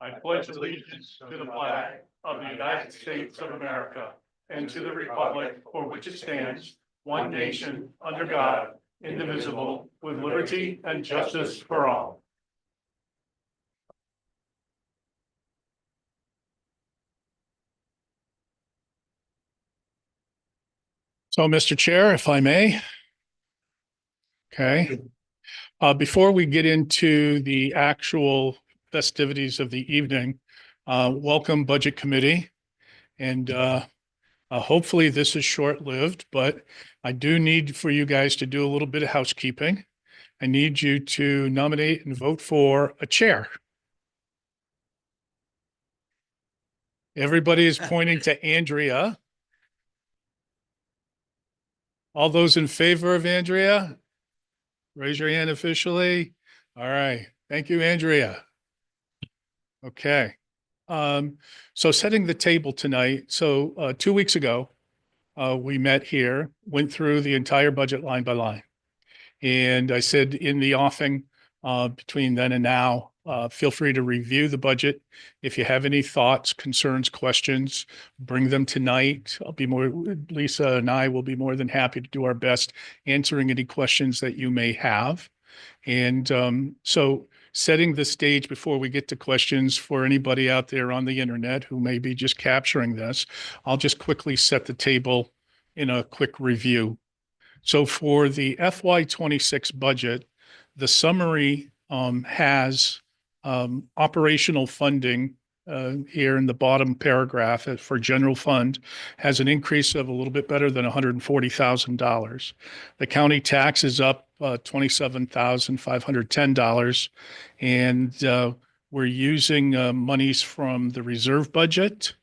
I pledge allegiance to the flag of the United States of America and to the republic for which it stands, one nation, under God, indivisible, with liberty and justice for all. So, Mr. Chair, if I may. Okay. Before we get into the actual festivities of the evening, welcome Budget Committee. And hopefully this is short-lived, but I do need for you guys to do a little bit of housekeeping. I need you to nominate and vote for a chair. Everybody is pointing to Andrea. All those in favor of Andrea? Raise your hand officially. All right. Thank you, Andrea. Okay. So setting the table tonight. So 2 weeks ago, we met here, went through the entire budget line by line. And I said in the offing between then and now, feel free to review the budget. If you have any thoughts, concerns, questions, bring them tonight. Lisa and I will be more than happy to do our best answering any questions that you may have. And so setting the stage before we get to questions for anybody out there on the internet who may be just capturing this, I'll just quickly set the table in a quick review. So for the FY26 budget, the summary has operational funding here in the bottom paragraph for general fund has an increase of a little bit better than $140,000. The county tax is up $27,510, and we're using monies from the reserve budget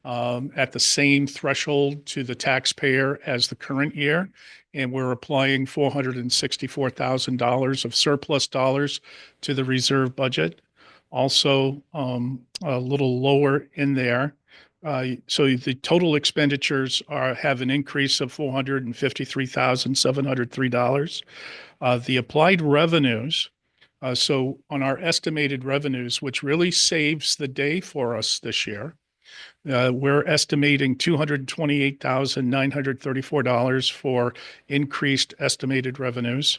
at the same threshold to the taxpayer as the current year. And we're applying $464,000 of surplus dollars to the reserve budget. Also, a little lower in there. So the total expenditures have an increase of $453,703. The applied revenues, so on our estimated revenues, which really saves the day for us this year, we're estimating $228,934 for increased estimated revenues.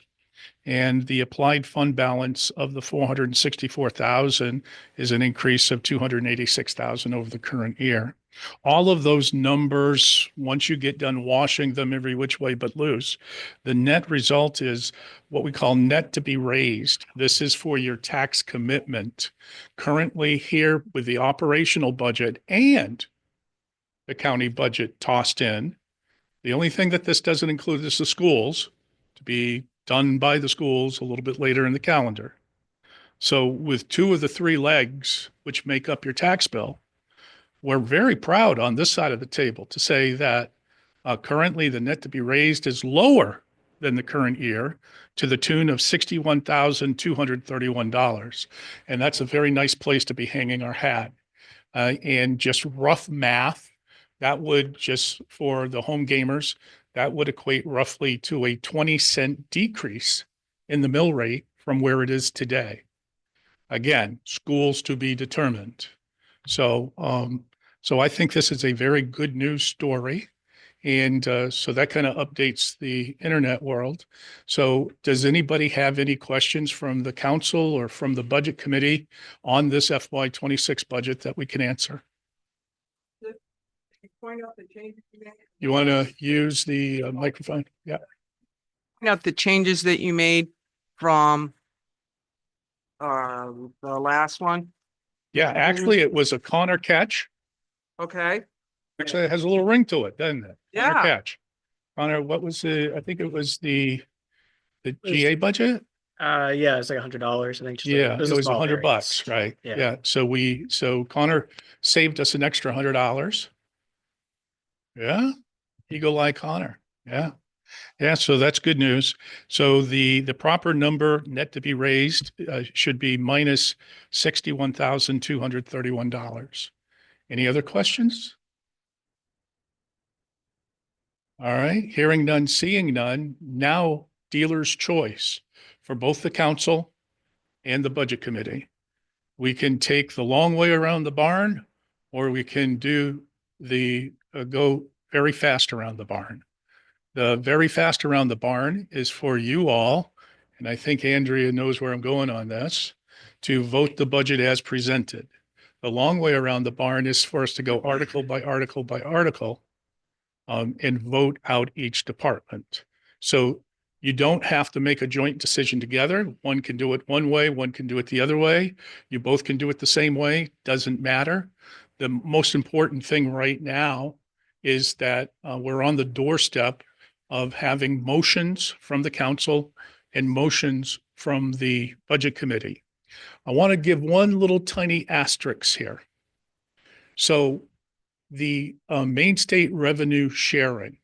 And the applied fund balance of the $464,000 is an increase of $286,000 over the current year. All of those numbers, once you get done washing them every which way but loose, the net result is what we call net to be raised. This is for your tax commitment. Currently here with the operational budget and the county budget tossed in, the only thing that this doesn't include is the schools to be done by the schools a little bit later in the calendar. So with two of the three legs, which make up your tax bill, we're very proud on this side of the table to say that currently the net to be raised is lower than the current year to the tune of $61,231. And that's a very nice place to be hanging our hat. And just rough math, that would just for the home gamers, that would equate roughly to a 20-cent decrease in the mill rate from where it is today. Again, schools to be determined. So I think this is a very good news story. And so that kind of updates the internet world. So does anybody have any questions from the council or from the budget committee on this FY26 budget that we can answer? Point out the changes you made. You want to use the microphone? Yeah. Point out the changes that you made from the last one. Yeah, actually, it was a Connor catch. Okay. Actually, it has a little ring to it, doesn't it? Connor Yeah. catch. Connor, what was I think it was the GA budget? Yeah, it's like $100, I think. Yeah, it was a small $100, variance. right? Yeah. Yeah. So Connor saved us an extra $100. Yeah. Eagle Eye Connor. Yeah. Yeah. So that's good news. So the proper number net to be raised should be minus $61,231. Any other questions? All right. Hearing none, seeing none. Now dealer's choice for both the council and the budget committee. We can take the long way around the barn, or we can do go very fast around the barn. The very fast around the barn is for you all, and I think Andrea knows where I'm going on this, to vote the budget as presented. The long way around the barn is for us to go article by article by article, and vote out each department. So you don't have to make a joint decision together. One can do it one way, one can do it the other way. You both can do it the same way, doesn't matter. The most important thing right now is that we're on the doorstep of having motions from the council and motions from the budget committee. I want to give one little tiny asterisk here. So the Main State Revenue Sharing,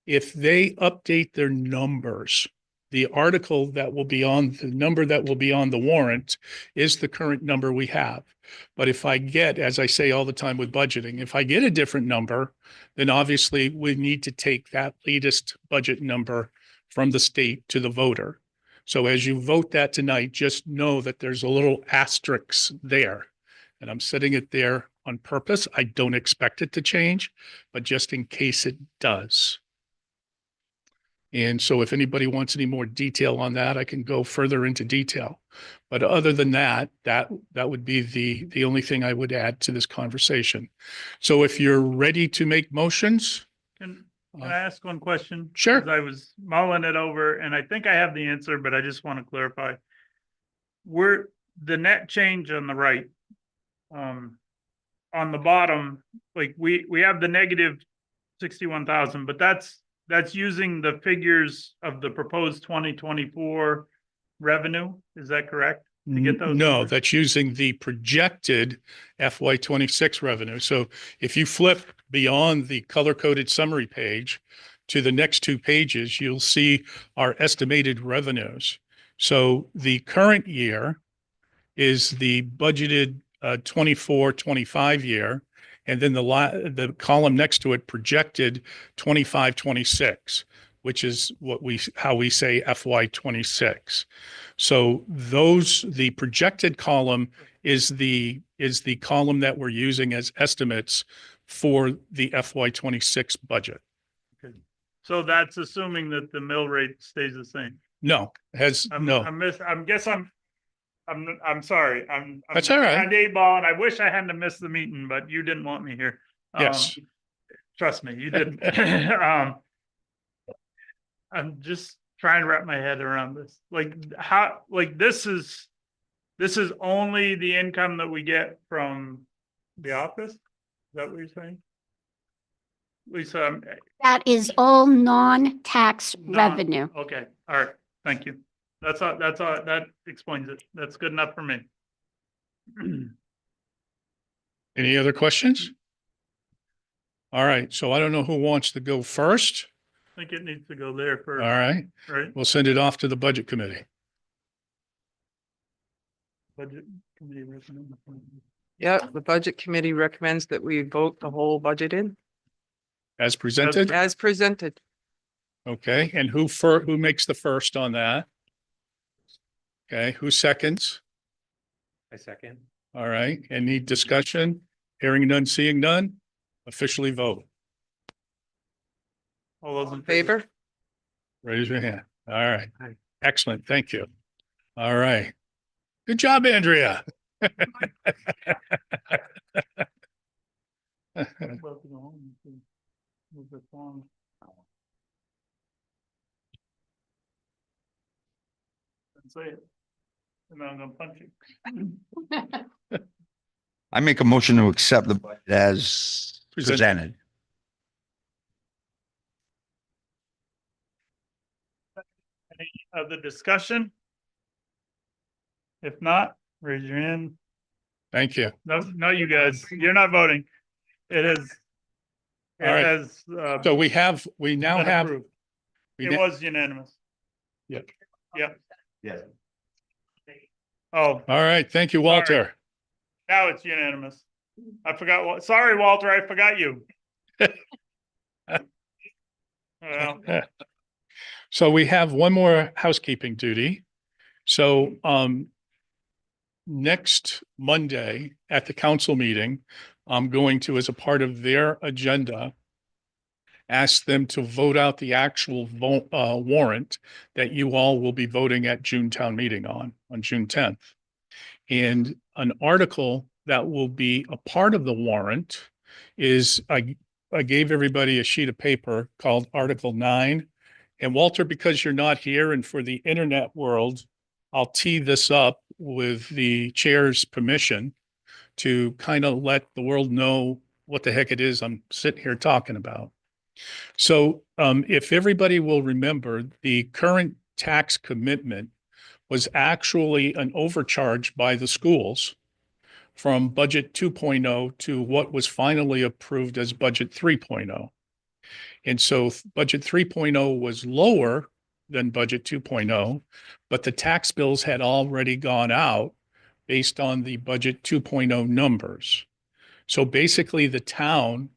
if they update their numbers, the article that will be on, the number that will be on the warrant is the current number we have. But if I get, as I say all the time with budgeting, if I get a different number, then obviously we need to take that latest budget number from the state to the voter. So as you vote that tonight, just know that there's a little asterisk there. And I'm setting it there on purpose. I don't expect it to change, but just in case it does. And so if anybody wants any more detail on that, I can go further into detail. But other than that, that would be the only thing I would add to this conversation. So if you're ready to make motions, Can I ask one question? Sure. 'Cause I was mulling it over and I think I have the answer, but I just want to clarify. The net change on the right, on the bottom, like we have the negative 61,000, but that's using the figures of the proposed 2024 revenue. Is that correct? To get those no, numbers? that's using the projected FY26 revenue. So if you flip beyond the color-coded summary page to the next two pages, you'll see our estimated revenues. So the current year is the budgeted 24-25 year. And then the column next to it projected 25-26, which is how we say FY26. So the projected column is the column that we're using as estimates for the FY26 budget. Okay. So that's assuming that the mill rate stays the same. No, no. I'm sorry. That's all right. I'm A-ball and I wish I hadn't missed the meeting, but you didn't want me here. Yes. Trust me, you didn't. I'm just trying to wrap my head around this. This is only the income that we get from the office? Is that what you're saying? Lisa, That is all non-tax No. revenue. okay, all right, thank you. That's all, that explains it. That's good enough for me. Any other questions? All right. So I don't know who wants to go first. I think it needs to go there All first, right. right? We'll send it off to the budget committee. Budget committee recommend. Yeah, the budget committee recommends that we vote the whole budget in As presented. as presented. Okay. And who makes the first on that? Okay. Who seconds? I second. All right. Any discussion? Hearing none, seeing none? Officially vote. All those in Favor? Raise your hand. All right. Aye. Excellent. Thank you. All right. Good job, Andrea. About to go home and move this on. And say it. And then I'm gonna punch you. I make a motion to accept the budget as Presented. presented. Any other discussion? If not, raise your hand. Thank you. No, you guys, you're not voting. It is. It All right. has, So we now been have. approved. we It na- was unanimous. Yep. Yep. Yes. Oh, All right. Thank you, Walter. now it's unanimous. I forgot what, sorry, Walter, I forgot you. Well, So we have one more housekeeping duty. So next Monday at the council meeting, I'm going to, as a part of their agenda, ask them to vote out the actual warrant that you all will be voting at June town meeting on June 10th. And an article that will be a part of the warrant is, I gave everybody a sheet of paper called Article 9. And Walter, because you're not here and for the internet world, I'll tee this up with the chair's permission to kind of let the world know what the heck it is I'm sitting here talking about. So if everybody will remember, the current tax commitment was actually an overcharge by the schools from budget 2.0 to what was finally approved as budget 3.0. And so budget 3.0 was lower than budget 2.0, but the tax bills had already gone out based on the budget 2.0 numbers. So basically the town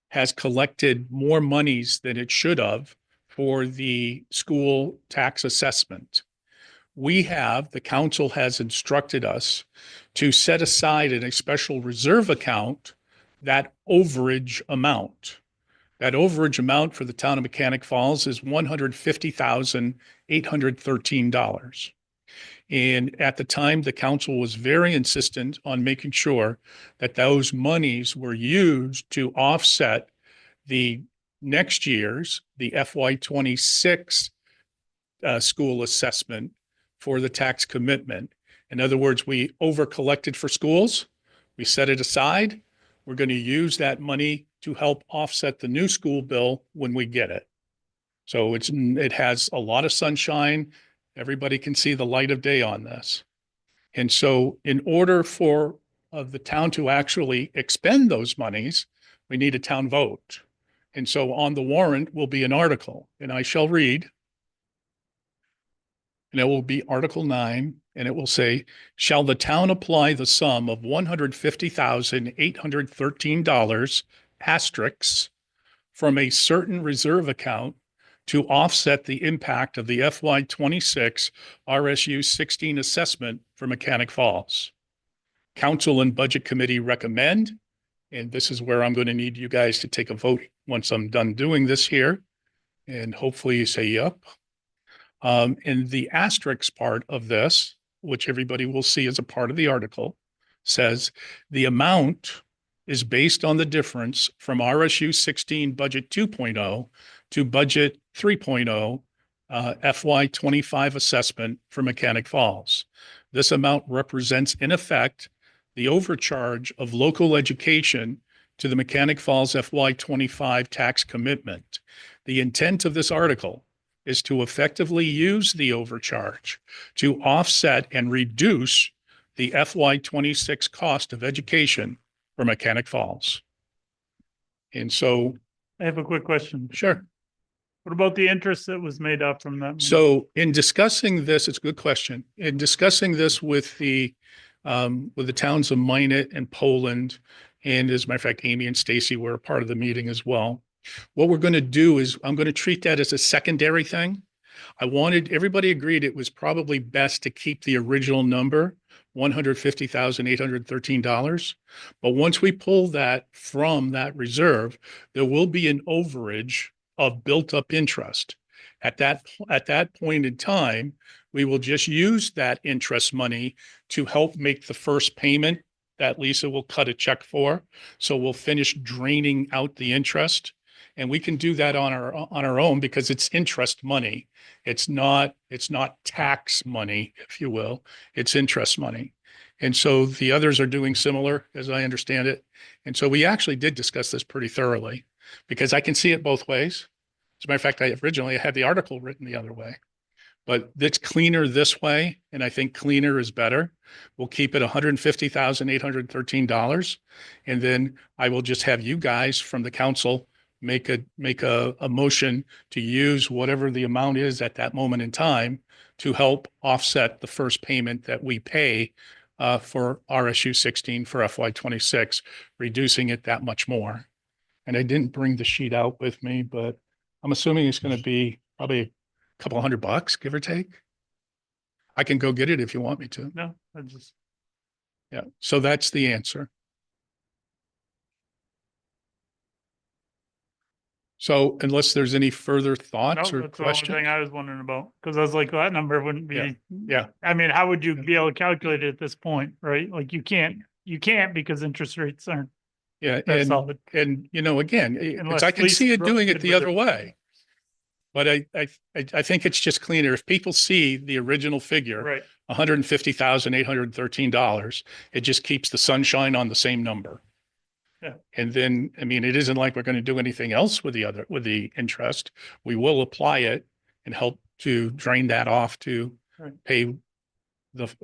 has collected more monies than it should have for the school tax assessment. The council has instructed us to set aside in a special reserve account that overage amount. That overage amount for the town of Mechanic Falls is $150,813. And at the time, the council was very insistent on making sure that those monies were used to offset the next year's, the FY26 school assessment for the tax commitment. In other words, we over collected for schools. We set it aside. We're going to use that money to help offset the new school bill when we get it. So it has a lot of sunshine. Everybody can see the light of day on this. And so in order for the town to actually expend those monies, we need a town vote. And so on the warrant will be an article, and I shall read. And it will be Article 9, and it will say, shall the town apply the sum of $150,813 asterisks from a certain reserve account to offset the impact of the FY26 RSU 16 assessment for Mechanic Falls. Council and Budget Committee recommend, and this is where I'm going to need you guys to take a vote once I'm done doing this here, and hopefully you say yep. And the asterisk part of this, which everybody will see as a part of the article, says the amount is based on the difference from RSU 16 budget 2.0 to budget 3.0 FY25 assessment for Mechanic Falls. This amount represents, in effect, the overcharge of local education to the Mechanic Falls FY25 tax commitment. The intent of this article is to effectively use the overcharge to offset and reduce the FY26 cost of education for Mechanic Falls. And so, I have a quick question. sure. What about the interest that was made up from that? So in discussing this, it's a good question. In discussing this with the towns of Minot and Poland, and as a matter of fact, Amy and Stacy were a part of the meeting as well. What we're going to do is I'm going to treat that as a secondary thing. Everybody agreed it was probably best to keep the original number, $150,813. But once we pull that from that reserve, there will be an overage of built up interest. At that point in time, we will just use that interest money to help make the first payment that Lisa will cut a check for. So we'll finish draining out the interest. And we can do that on our own because it's interest money. It's not tax money, if you will. It's interest money. And so the others are doing similar, as I understand it. And so we actually did discuss this pretty thoroughly because I can see it both ways. As a matter of fact, I originally had the article written the other way, but it's cleaner this way. And I think cleaner is better. We'll keep it $150,813. And then I will just have you guys from the council make a motion to use whatever the amount is at that moment in time to help offset the first payment that we pay for RSU 16 for FY26, reducing it that much more. And I didn't bring the sheet out with me, but I'm assuming it's going to be probably a couple $100, give or take. I can go get it if you want me to. No, I just, Yeah, so that's the answer. So unless there's any further No, thoughts or that's the only questions? thing I was wondering about, because I was like, well, that number wouldn't Yeah, be. yeah. I mean, how would you be able to calculate it at this point, right? Like you can't because interest rates aren't Yeah, that solid. and you know, again, Unless I can lease see it growth doing it could the be other there. way. But I think it's just cleaner if people see the original figure, Right, $150,813. It just keeps the sunshine on the same number. Yeah. And then, I mean, it isn't like we're going to do anything else with with the interest. We will apply it and help to drain that off to Right. pay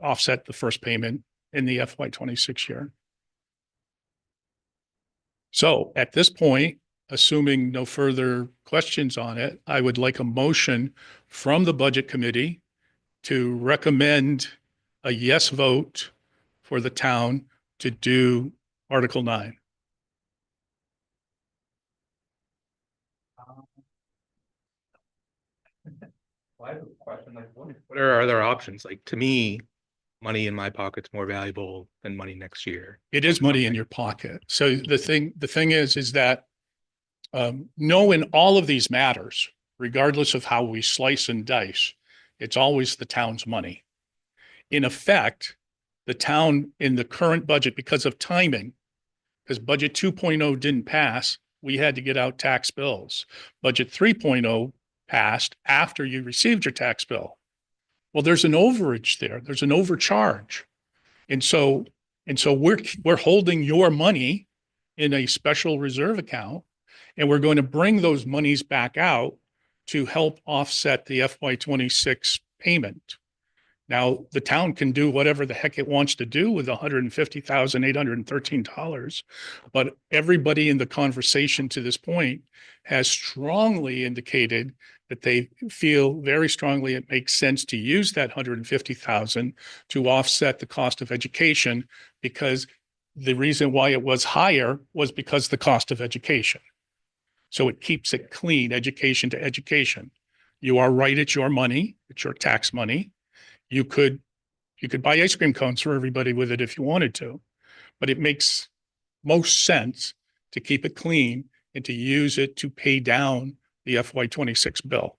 offset the first payment in the FY26 year. So at this point, assuming no further questions on it, I would like a motion from the Budget Committee to recommend a yes vote for the town to do Article 9. Well, I have a question, like, What are our other options? Like, to me, money in my pocket's more valuable than money next year. It is money in your pocket. So the thing is that knowing all of these matters, regardless of how we slice and dice, it's always the town's money. In effect, the town in the current budget, because of timing, because budget 2.0 didn't pass, we had to get out tax bills. Budget 3.0 passed after you received your tax bill. Well, there's an overage there. There's an overcharge. And so we're holding your money in a special reserve account, and we're going to bring those monies back out to help offset the FY26 payment. Now, the town can do whatever the heck it wants to do with $150,813, but everybody in the conversation to this point has strongly indicated that they feel very strongly it makes sense to use that 150,000 to offset the cost of education, because the reason why it was higher was because the cost of education. So it keeps it clean, education to education. You are right, it's your money, it's your tax money. You could buy ice cream cones for everybody with it if you wanted to, but it makes most sense to keep it clean and to use it to pay down the FY26 bill.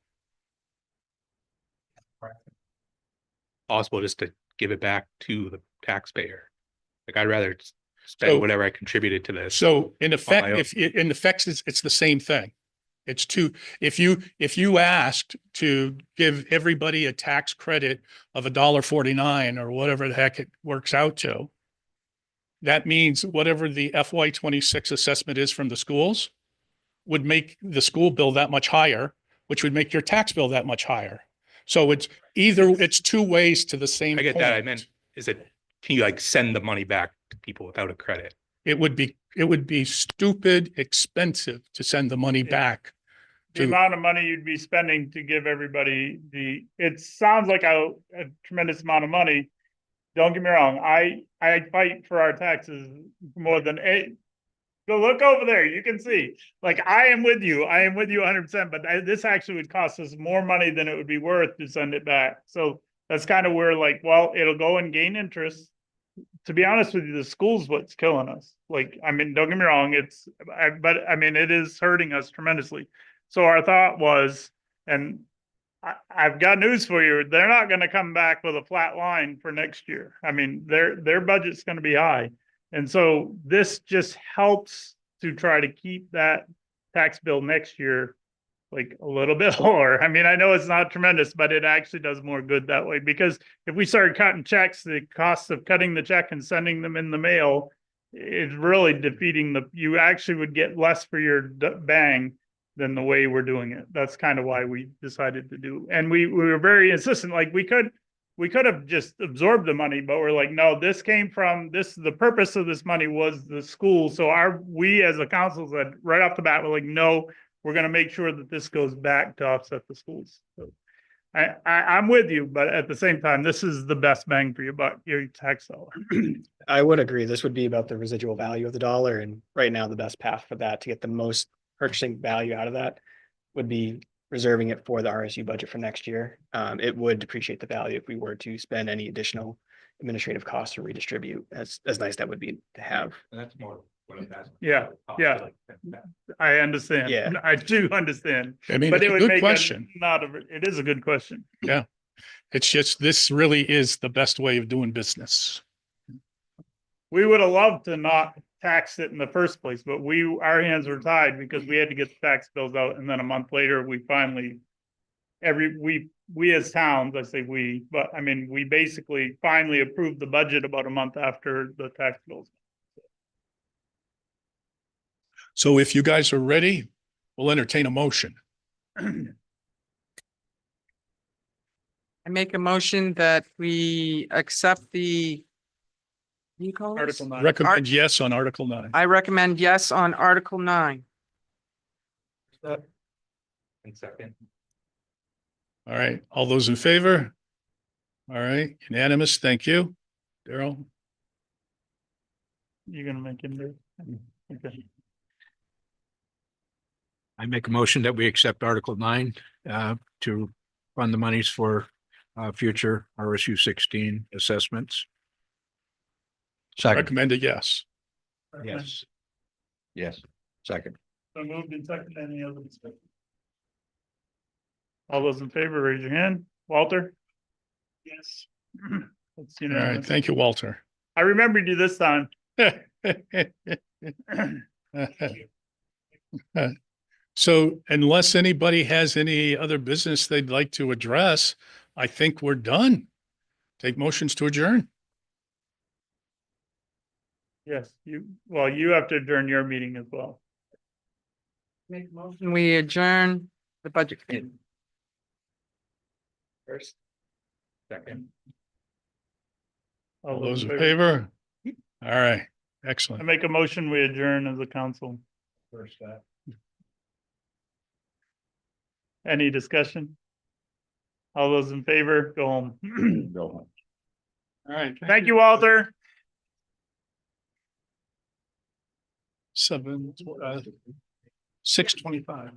Possible just to give it back to the taxpayer. Like, I'd rather So- spend whatever I contributed to this. So in effect, my own. in effect, it's the same thing. It's if you asked to give everybody a tax credit of $1.49 or whatever the heck it works out to, that means whatever the FY26 assessment is from the schools would make the school bill that much higher, which would make your tax bill that much higher. So it's two ways to the same I get that. I point. meant, can you like send the money back to people without a credit? It would be stupid expensive to send the money Yeah. back. the amount of money you'd be spending to give everybody it sounds like a tremendous amount of money. Don't get me wrong, I fight for our taxes more than go look over there, you can see, like, I am with you 100%, but this actually would cost us more money than it would be worth to send it back. So that's kind of where, like, well, it'll go and gain interest. To be honest with you, the school's what's killing us. Like, I mean, don't get me wrong, but I mean, it is hurting us tremendously. So our thought was, and I've got news for you, they're not going to come back with a flat line for next year. I mean, their budget's going to be high. And so this just helps to try to keep that tax bill next year like a little bit lower. I mean, I know it's not tremendous, but it actually does more good that way, because if we started cutting checks, the cost of cutting the check and sending them in the mail is really defeating you actually would get less for your bang than the way we're doing it. That's kind of why we decided to do. And we were very insistent, like we could have just absorbed the money, but we're like, no, this came from this, the purpose of this money was the school. So we as a council said right off the bat, we're like, no, we're going to make sure that this goes back to offset the schools. So I'm with you, but at the same time, this is the best bang for your buck, your tax dollar. I would agree. This would be about the residual value of the dollar, and right now the best path for that to get the most purchasing value out of that would be reserving it for the RSU budget for next year. It would depreciate the value if we were to spend any additional administrative costs to redistribute, as nice that would be to have. That's more what I'm asking. Yeah, yeah. I understand. Yeah. I do understand. I mean, But it's it a would good make question. it is a good question. It's just, this really is the best way of doing business. We would have loved to not tax it in the first place, but our hands were tied because we had to get the tax bills out and then a month later, we finally. We as towns, I say we, but I mean, we basically finally approved the budget about a month after the tax bills. So if you guys are ready, we'll entertain a motion. I make a motion that we accept the. What do you call this? Article 9. Recommend yes on Article 9. I recommend yes on Article 9. And second. All right, all those in favor? All right, unanimous, thank you. Daryl, You're gonna make him do. Okay. I make a motion that we accept Article 9 to fund the monies for future RSU 16 assessments. second, recommended yes. Yes. yes, second, So moved and seconded. Any other discussion? All those in favor, raise your hand. Walter? Yes. That's All right, unanimous. thank you, Walter. I remembered you this time. So unless anybody has any other business they'd like to address, I think we're done. Take motions to adjourn. Yes, you have to adjourn your meeting as well. Make a motion, we adjourn the budget committee. First. Second. All those in favor? All right, I excellent. make a motion, we adjourn as a council. First, Any discussion? All those in favor, go home. go home. All right. Thank you, Walter. 6:25.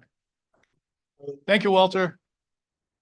Thank you, Walter.